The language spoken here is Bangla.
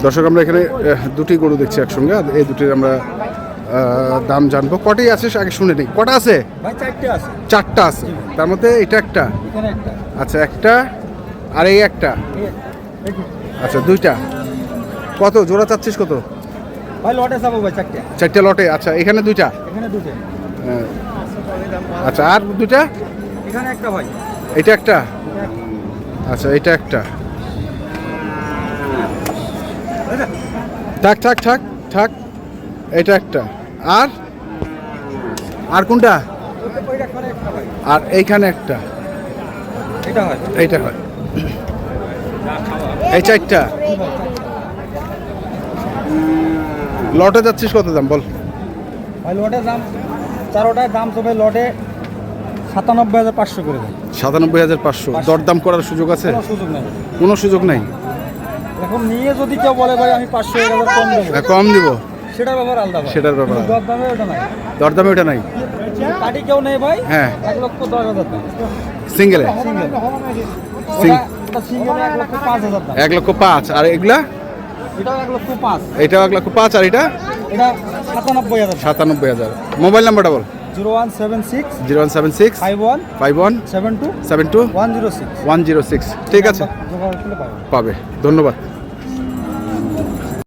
দর্শক আমরা এখানে দুটি গরু দেখছি একসঙ্গে, আর এই দুটির আমরা দাম জানবো। কটাই আছে আগে শুনে নেই, কটা আছে? ভাই চারটে আছে। চারটা আছে, তার মধ্যে এটা একটা, এখানে একটা, আচ্ছা একটা, আর এই একটা, আচ্ছা দুইটা। কত জোড়া চাচ্ছিস কত? ভাই লটে যাবো ভাই চারটে। চারটে লটে, আচ্ছা এখানে দুইটা, এখানে দুটো, আচ্ছা আর দুইটা, এখানে একটা ভাই, এটা একটা, আচ্ছা এটা একটা, থাক থাক থাক থাক, এটা একটা, আর আর কোনটা? আর এইখানে একটা, এটা হয়, এইটা হয়, এই চারটা। লটে যাচ্ছিস কত দাম বল? ভাই লটে দাম, চারোটায় দাম তো ভাই লটে 97,500 করে দেয়। 97,500। দরদাম করার সুযোগ আছে? কোনো সুযোগ নেই, কোনো সুযোগ নাই। এখন নিয়ে যদি কেউ বলে ভাই আমি 500-1000 কম দেবো, কম দিব, সেটার ব্যাপার আলাদা ভাই। সেটার ব্যাপার, দরদামে ওটা নাই, দরদামে ওটা নাই। কাটি কেউ নেই ভাই, হ্যাঁ 1,10,000 দাম সিঙ্গেলে, সিঙ্গেল, ওটা সিঙ্গেলে 1,05,000 দাম। 1,05,000। আর এগুলা? এটাও 1,05,000, এটাও 1,05,000, আর এটা এটা 97,000। 97,000। মোবাইল নাম্বারটা বল। 0176 0176 51 51 72 72 106। 106। ঠিক আছে, যোগাযোগ করলে পাবেন। পাবে। ধন্যবাদ।